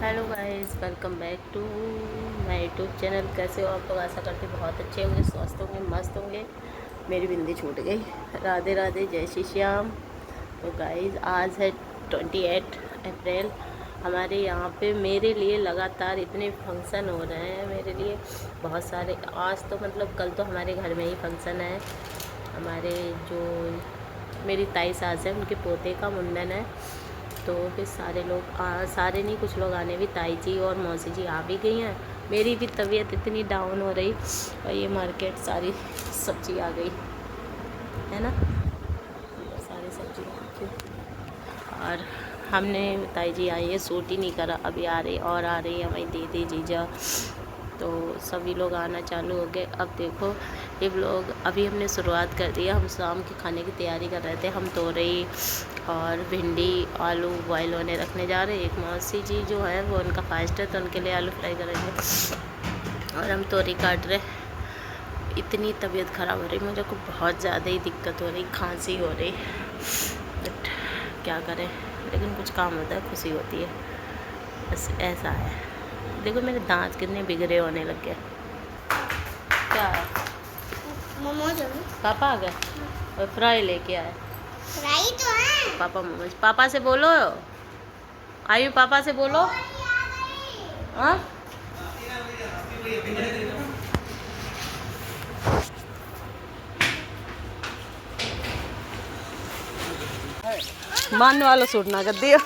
Hello guys, welcome back to my YouTube channel. कैसे हो आप लोग? आशा करते बहुत अच्छे होंगे, स्वस्थ होंगे, मस्त होंगे। मेरी बिंदी छूट गई। राधे राधे, जय श्री श्याम। तो गाइस, आज है 28 अप्रैल। हमारे यहाँ पे मेरे लिए लगातार इतने फंक्शन हो रहे हैं, मेरे लिए बहुत सारे। आज तो मतलब कल तो हमारे घर में ही फंक्शन है। हमारे जो मेरी ताई सास है, उनके पोते का मुंडन है। तो फिर सारे लोग सारे नहीं, कुछ लोग आने भी, ताई जी और मौसी जी आ भी गई हैं। मेरी भी तबीयत इतनी डाउन हो रही, और ये मार्केट सारी सब्जी आ गई है ना, सारी सब्जी आ गई। और हमने, ताई जी आई है, सूट ही नहीं करा, अभी आ रही और आ रही है हमारी दीदी जीजा। तो सभी लोग आना चालू हो गए। अब देखो ये लोग, अभी हमने शुरुआत कर दी है। हम शाम के खाने की तैयारी कर रहे थे। हम तोरई और भिंडी आलू बॉयल होने रखने जा रहे हैं। एक मौसी जी जो है वो, उनका फास्ट है, तो उनके लिए आलू फ्राई करेंगे। और हम तोरई काट रहे। इतनी तबीयत ख़राब हो रही, मुझे को बहुत ज़्यादा ही दिक्कत हो रही, खांसी हो रही। बट क्या करें, लेकिन कुछ काम होता है, खुशी होती है, बस ऐसा है। देखो मेरे दांत कितने बिगड़े होने लग गए। क्या है? मोमोज। पापा आ गए और फ्राई लेके आए। फ्राई तो है। पापा मोमोज। पापा से बोलो, आयु पापा से बोलो। हाँ, मान वाला सूट ना कर दियो।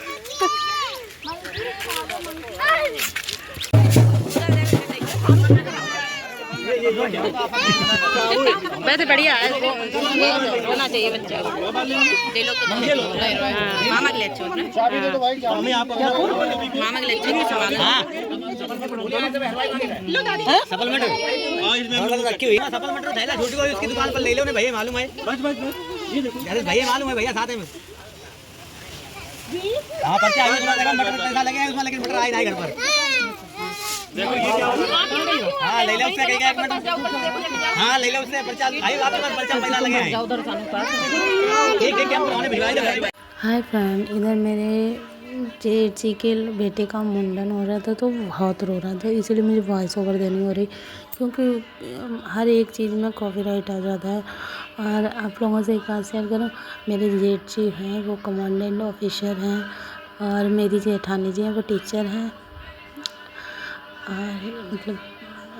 वैसे बढ़िया है, होना चाहिए बच्चा को। दे लो तो मामा के लिए अच्छा होता है। मामा के लिए सप्लीमेंट रखी हुई है। सप्लीमेंट थैला छूट गई, उसकी दुकान पर ले लो। भैया मालूम है, भैया मालूम है, भैया साथ में। हाँ पर्चा मटर पैसा लगे उसमें, लेकिन मटर आई नहीं घर पर। हाँ ले लो उससे, एक मिनट। हाँ ले लो उससे पर्चा आई, आपके पास पर्चा पैसा लगे हैं। हाय फ्रेंड, इधर मेरे जेठ जी के बेटे का मुंडन हो रहा था, तो बहुत रो रहा था, इसलिए मुझे वॉइस ओवर देनी हो रही, क्योंकि हर एक चीज़ में कॉपीराइट आ जाता है। और आप लोगों से एक बात शेयर करूँ, मेरे जेठ जी हैं वो कमांडेंट ऑफिसर हैं, और मेरी जेठानी जी हैं वो टीचर हैं। और मतलब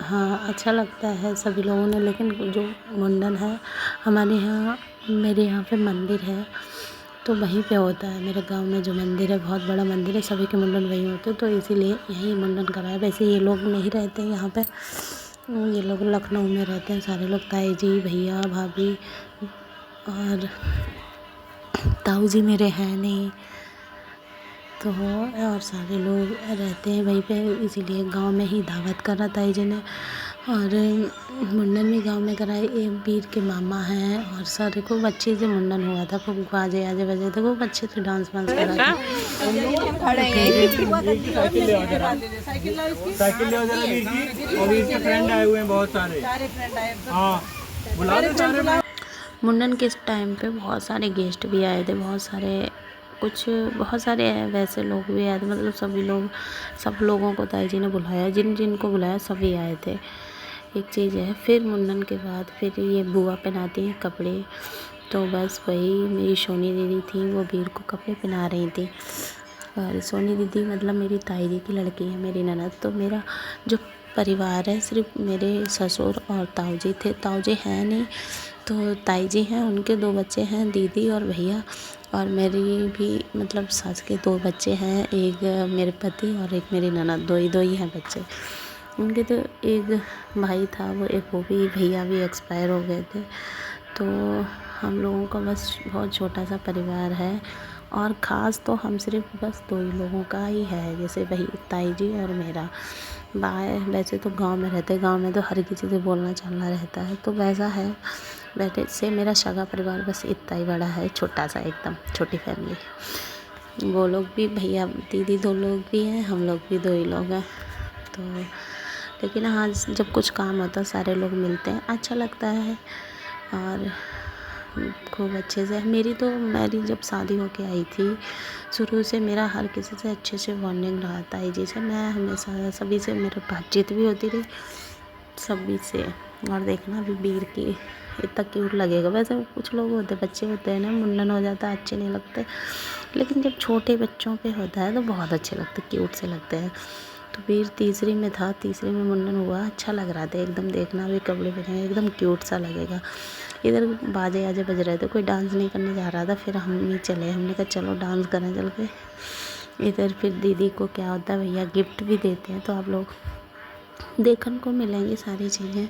हाँ, अच्छा लगता है सभी लोगों ने। लेकिन जो मुंडन है हमारे यहाँ, मेरे यहाँ पे मंदिर है, तो वहीं पे होता है। मेरे गांव में जो मंदिर है, बहुत बड़ा मंदिर है, सभी के मुंडन वहीं होते हैं, तो इसीलिए यहीं मुंडन कराया। वैसे ये लोग नहीं रहते यहाँ पे, ये लोग लखनऊ में रहते हैं सारे लोग, ताई जी, भैया, भाभी और ताऊ जी मेरे हैं नहीं, तो और सारे लोग रहते हैं वहीं पे, इसीलिए गांव में ही दावत करा ताई जी ने। और मुंडन भी गांव में कराए। एक वीर के मामा हैं, और सारे खूब अच्छे से मुंडन हुआ था, खूब बाजे आजे बजे थे, खूब अच्छे से डांस वांस करा था। साइकिल ले और इसके फ्रेंड आए हुए हैं बहुत सारे। हाँ बुला दो सारे। मुंडन के टाइम पे बहुत सारे गेस्ट भी आए थे, बहुत सारे वैसे लोग भी आए थे, मतलब सभी लोग, सब लोगों को ताई जी ने बुलाया, जिन जिन को बुलाया सभी आए थे। एक चीज़ है, फिर मुंडन के बाद फिर ये बुआ पहनाती हैं कपड़े, तो बस वही मेरी सोनी दीदी थी, वो वीर को कपड़े पहना रही थी। और सोनी दीदी मतलब मेरी ताई जी की लड़की है, मेरी ननद। तो मेरा जो परिवार है, सिर्फ मेरे ससुर और ताऊ जी थे, ताऊ जी हैं नहीं, तो ताई जी हैं, उनके 2 बच्चे हैं, दीदी और भैया। और मेरी भी मतलब सास के 2 बच्चे हैं, एक मेरे पति और एक मेरी ननद, दो ही हैं बच्चे उनके। तो एक भाई था, वो भी भैया भी एक्सपायर हो गए थे। तो हम लोगों का बस बहुत छोटा सा परिवार है, और ख़ास तो हम सिर्फ बस 2 ही लोगों का ही है, जैसे भाई ताई जी और मेरा। वैसे तो गांव में रहते, गांव में तो हर किसी से बोलना चालना रहता है, तो वैसा है। वैसे से मेरा सगा परिवार बस इतना ही बड़ा है, छोटा सा, एकदम छोटी फैमिली। वो लोग भी, भैया दीदी 2 लोग भी हैं, हम लोग भी 2 ही लोग हैं। तो लेकिन हाँ, जब कुछ काम होता है सारे लोग मिलते हैं, अच्छा लगता है। और खूब अच्छे से। मेरी जब शादी होके आई थी, शुरू से मेरा हर किसी से अच्छे से बॉन्डिंग रहा ताई जी से। मैं हमेशा सभी से मेरी बातचीत भी होती रही सभी से। और देखना अभी वीर की इतना क्यूट लगेगा। वैसे कुछ लोग होते बच्चे होते हैं ना, मुंडन हो जाता है अच्छे नहीं लगते, लेकिन जब छोटे बच्चों पे होता है तो बहुत अच्छे लगते, क्यूट से लगते हैं। तो वीर तीसरी में था, तीसरी में मुंडन हुआ, अच्छा लग रहा था एकदम। देखना भी कपड़े पहने एकदम क्यूट सा लगेगा। इधर बाजे आजे बज रहे थे, कोई डांस नहीं करने जा रहा था, फिर हम ही चले। हमने कहा चलो डांस करें चल के। इधर फिर दीदी को क्या होता है, भैया गिफ्ट भी देते हैं, तो आप लोग देखने को मिलेंगी सारी चीज़ें।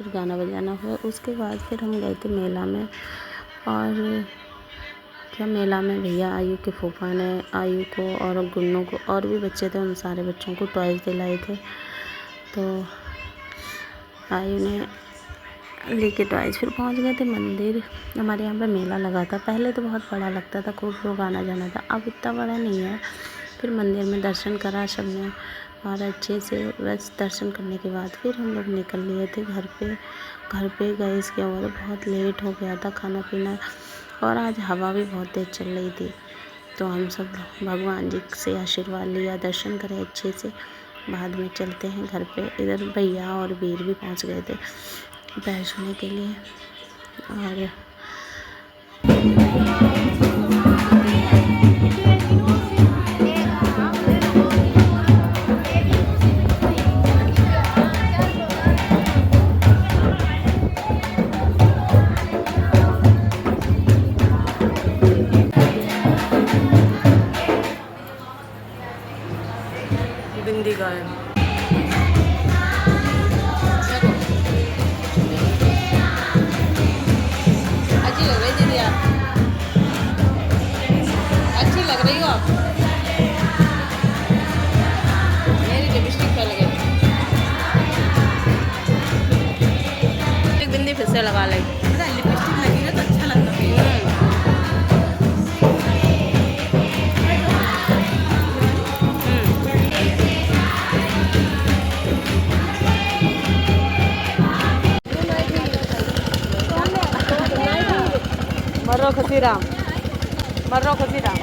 फिर गाना बजाना हुआ। उसके बाद फिर हम गए थे मेला में। और क्या मेला में भैया आयु के फूफा ने आयु को और गुन्नू को और भी बच्चे थे, उन सारे बच्चों को टॉयज़ दिलाए थे। तो आयु ने लेके टॉयज़ फिर पहुंच गए थे मंदिर। हमारे यहाँ पे मेला लगा था, पहले तो बहुत बड़ा लगता था, खूब लोग आना जाना था, अब इतना बड़ा नहीं है। फिर मंदिर में दर्शन करा सबने और अच्छे से, बस दर्शन करने के बाद फिर हम लोग निकल लिए थे घर पे गए। इसके बाद बहुत लेट हो गया था खाना पीना, और आज हवा भी बहुत तेज़ चल रही थी। तो हम सब भगवान जी से आशीर्वाद लिया, दर्शन करे अच्छे से, बाद में चलते हैं घर पे। इधर भैया और वीर भी पहुंच गए थे बैठने के लिए। और बिंदी गाय अच्छी लग रही दीदी, आप अच्छी लग रही हो आप। मेरी लिपस्टिक फैल गई, एक बिंदी फिर से लगा ली। लिपस्टिक लगी ना तो अच्छा लगता है। मर्रो खुशीराम, मर्रो खुशीराम,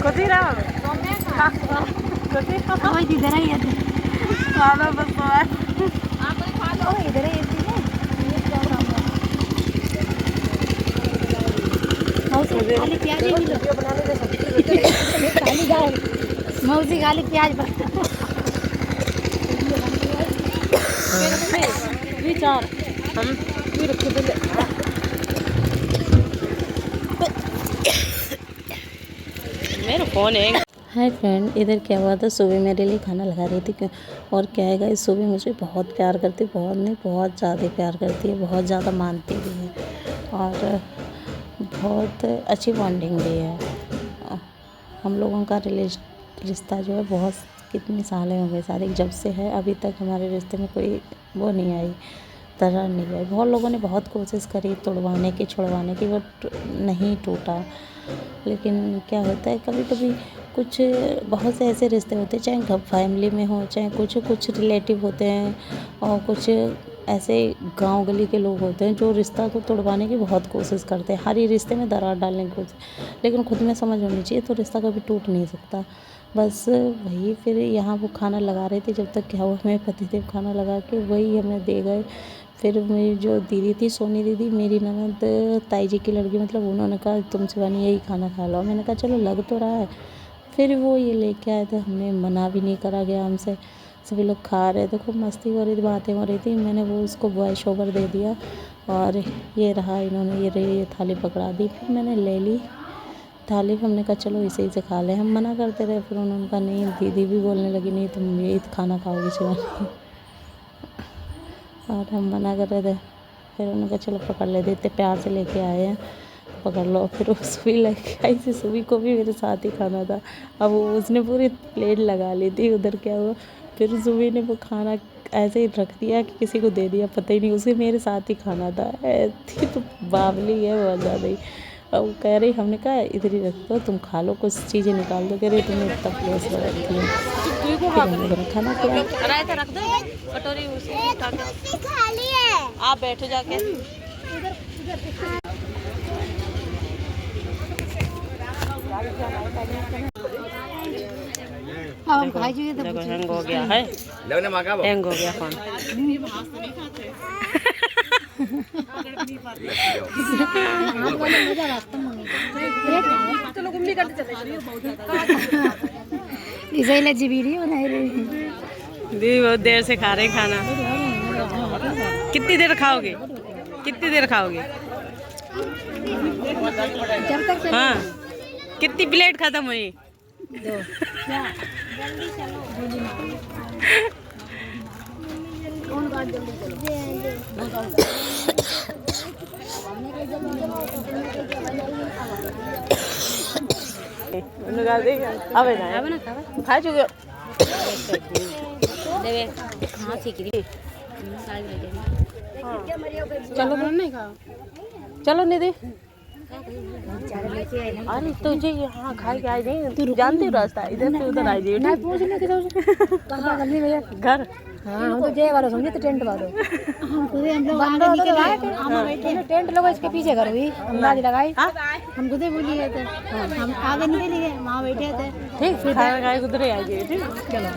खुशीराम, खुशीराम इधर ही है, खा लो बस इधर ही मौसी खाली प्याज विचार हम भी रखे थे। मेरा फ़ोन है। हाय फ्रेंड, इधर क्या हुआ था, सुबह मेरे लिए खाना लगा रही थी। और क्या है गाइस, सुबह मुझे बहुत प्यार करती, बहुत नहीं बहुत ज़्यादा प्यार करती है, बहुत ज़्यादा मानती भी है, और बहुत अच्छी बॉन्डिंग भी है। हम लोगों का रिश्ता जो है बहुत कितने साल हो गए शादी जब से है, अभी तक हमारे रिश्ते में कोई वो नहीं आई, दरार नहीं आई। बहुत लोगों ने बहुत कोशिश करी तोड़वाने की, छुड़वाने की, बट नहीं टूटा। लेकिन क्या होता है, कभी कभी कुछ बहुत से ऐसे रिश्ते होते हैं, चाहे घर फैमिली में हो, चाहे कुछ रिलेटिव होते हैं, और कुछ ऐसे गांव गली के लोग होते हैं जो रिश्ता को तोड़वाने की बहुत कोशिश करते हैं, हर ही रिश्ते में दरार डालने की कोशिश। लेकिन खुद में समझ होनी चाहिए, तो रिश्ता कभी टूट नहीं सकता। बस वही, फिर यहाँ वो खाना लगा रहे थे, जब तक क्या हुआ, मेरे पतिदेव खाना लगा के वही हमें दे गए। फिर मेरी जो दीदी थी, सोनी दीदी, मेरी ननद ताई जी की लड़की, मतलब उन्होंने कहा तुम शिवानी यही खाना खा लो। मैंने कहा चलो लग तो रहा है। फिर वो ये लेके आए थे, हमने मना भी नहीं करा गया हमसे, सभी लोग खा रहे थे, खूब मस्ती हो रही थी, बातें हो रही थी। मैंने वो उसको वॉइस ओवर दे दिया, और ये रहा, इन्होंने ये थाली पकड़ा दी। फिर मैंने ले ली थाली, हमने कहा चलो इसे से खा लें। हम मना करते रहे, फिर उन्होंने कहा नहीं, दीदी भी बोलने लगी नहीं तुम यही खाना खाओगी शिवानी, और हम मना कर रहे थे। फिर उन्होंने कहा चलो पकड़ लेते, इतने प्यार से लेके आए हैं, पकड़ लो। फिर वो सुबह लेके आई थी, सुबह को भी मेरे साथ ही खाना था। अब उसने पूरी प्लेट लगा ली थी। उधर क्या हुआ, फिर सुबह ने वो खाना ऐसे ही रख दिया कि किसी को दे दिया, पता ही नहीं, उसे मेरे साथ ही खाना था। ऐसी तो बावली है बहुत ज़्यादा ही। अब वो कह रही, हमने कहा इधर ही रख दो, तुम खा लो, कुछ चीज़ें निकाल दो। कह रही तुम्हें इतना प्लेस रखती है। खाना क्या रख दो कटोरी, खाली है, आप बैठो जाके। देखो हैंग हो गया है, हैंग हो गया फोन। दीदी बहुत देर से खा रहे खाना। कितनी देर खाओगे, कितनी देर खाओगे? हाँ, कितनी प्लेट खत्म हुई? 2। अब ना खा चुके चलो नहीं खाओ, चलो निधि। अरे तुझे यहाँ खा के आई नहीं, तू जानती हो रास्ता, इधर से उधर आई थी। घर हाँ हम तो जय वालों समझे तो टेंट वालों हम खुद हम लोग आगे निकल गए हम बैठे ना टेंट लोग इसके पीछे करो भी अंदाज लगाई हम खुद ही भूल गए थे हम आगे निकल गए वहाँ बैठे थे ठीक फिर खाना खाए उधर आ गए। ठीक चलो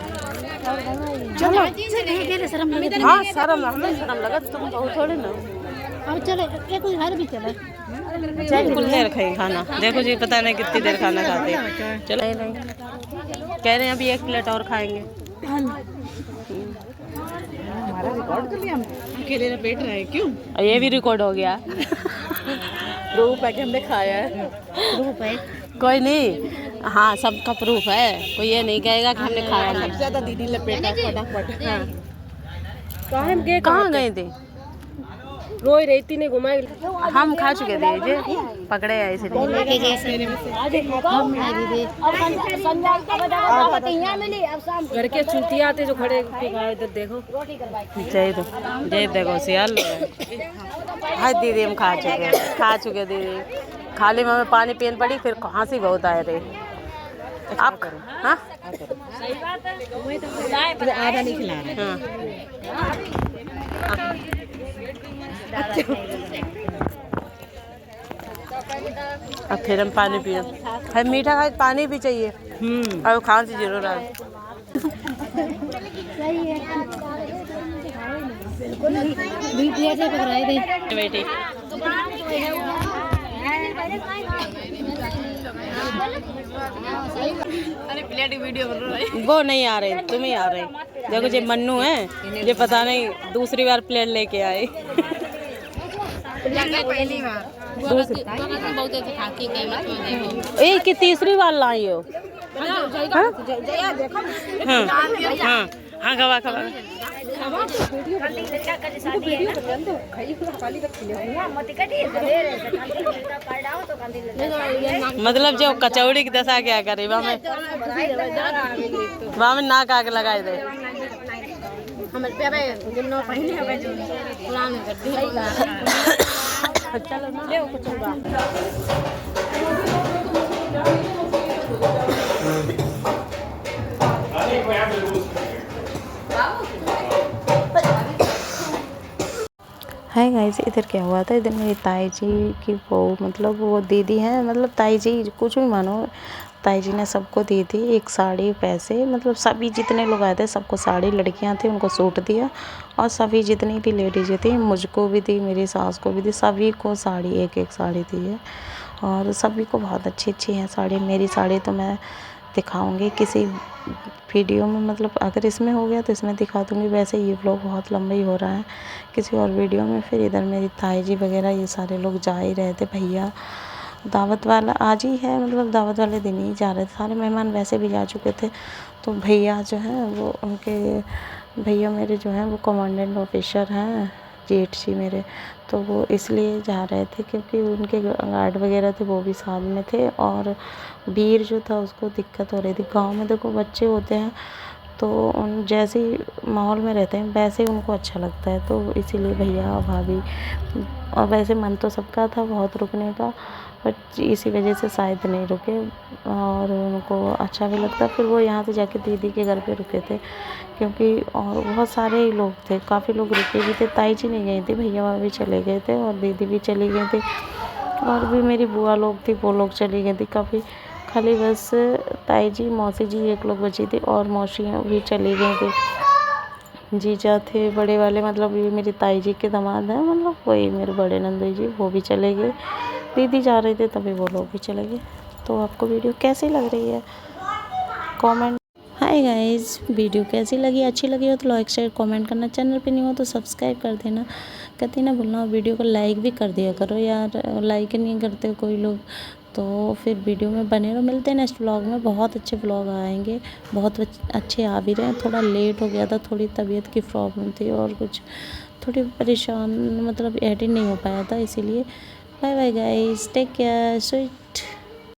चलो शर्म लगे हाँ शर्म हमें शर्म लगा तुम बहुत थोड़ी ना। अब चले एक घर भी चले बिल्कुल देर खाई खाना, देखो जी पता नहीं कितनी देर खाना खाते हैं। चलो नहीं कह रहे हैं अभी 1 प्लेट और खाएंगे। हमारा रिकॉर्ड कर लिया हम अकेले लपेट रहे हैं क्यों और ये भी रिकॉर्ड हो गया। 2 पैकेट हमने खाया है। ग्रुप है कोई नहीं, हाँ सबका प्रूफ है, कोई ये नहीं कहेगा कि हमने खाया नहीं। ज्यादा दीदी लपेटा फटाफट हाँ कहाँ गए थे? रोई रहती ने घुमाई हम खा चुके थे जे पकड़े आए थे। घर के चूतिया आते जो खड़े इधर देखो जय देखो सियाल हाय दीदी हम खा चुके दीदी। खाली में हमें पानी पीन पड़ी, फिर कहाँ से बहुत आए रे आप करो। हाँ आधा नहीं खिला रहे अब फिर हम पानी पिए, हम मीठा खाए पानी भी चाहिए और खांसी जरूर आए। बेटी अरे प्लेट वीडियो बन रहा है वो नहीं आ रहे, तुम ही आ रहे। देखो ये मन्नू है, ये पता नहीं दूसरी बार प्लेट लेके आए। पहली बार एक की तीसरी बार लाई हो। हाँ हाँ हाँ खबा खबा मतलब जो कचौड़ी की दशा क्या करे वहाँ में नाक आग लगाए दे। चलो हाय गाइस, इधर क्या हुआ था, इधर मेरी ताई जी की वो मतलब वो दीदी हैं, मतलब ताई जी कुछ भी मानो, ताई जी ने सबको दी थी 1 साड़ी पैसे, मतलब सभी जितने लोग आए थे सबको साड़ी, लड़कियां थी उनको सूट दिया और सभी जितनी भी लेडीज थी मुझको भी दी, मेरी सास को भी दी, सभी को साड़ी 1-1 साड़ी दी है और सभी को बहुत अच्छी अच्छी है साड़ी। मेरी साड़ी तो मैं दिखाऊंगी किसी वीडियो में, मतलब अगर इसमें हो गया तो इसमें दिखा दूंगी, वैसे ये व्लॉग बहुत लंबा ही हो रहा है किसी और वीडियो में। फिर इधर मेरी ताई जी वगैरह ये सारे लोग जा ही रहे थे, भैया दावत वाला आज ही है, मतलब दावत वाले दिन ही जा रहे थे, सारे मेहमान वैसे भी जा चुके थे। तो भैया जो हैं वो उनके भैया मेरे जो हैं वो कमांडेंट ऑफिसर हैं जेठ जी मेरे, तो वो इसलिए जा रहे थे क्योंकि उनके गार्ड वगैरह थे वो भी साथ में थे और वीर जो था उसको दिक्कत हो रही थी। गांव में देखो बच्चे होते हैं तो उन जैसे ही माहौल में रहते हैं वैसे ही उनको अच्छा लगता है, तो इसीलिए भैया भाभी और वैसे मन तो सबका था बहुत रुकने का, बट इसी वजह से शायद नहीं रुके और उनको अच्छा भी लगता। फिर वो यहाँ से जाके दीदी के घर पे रुके थे क्योंकि और बहुत सारे ही लोग थे, काफ़ी लोग रुके भी थे। ताई जी नहीं गई थी, भैया भाभी चले गए थे और दीदी भी चली गई थी और भी मेरी बुआ लोग थी वो लोग चली गई थी काफ़ी, खाली बस ताई जी मौसी जी 1 लोग बची थी और मौसियाँ भी चली गई थी। जीजा थे बड़े वाले, मतलब ये मेरी ताई जी के दामाद हैं, मतलब वही मेरे बड़े नंदू जी वो भी चले गए, दीदी जा रहे थे तभी वो लोग भी चले गए। तो आपको वीडियो कैसी लग रही है कमेंट। हाँ बाय गाइस। वीडियो कैसी लगी, अच्छी लगी हो तो लाइक शेयर कमेंट करना, चैनल पे नहीं हो तो सब्सक्राइब कर देना, कहते ना भूलना, वीडियो को लाइक भी कर दिया करो यार, लाइक नहीं करते कोई लोग, तो फिर वीडियो में बने रहो। मिलते हैं नेक्स्ट व्लॉग में, बहुत अच्छे व्लॉग आएंगे, बहुत अच्छे आ भी रहे हैं। थोड़ा लेट हो गया था, थोड़ी तबीयत की प्रॉब्लम थी और कुछ थोड़ी परेशान, मतलब एडिट नहीं हो पाया था इसीलिए। Bye bye guys, take care, sweet.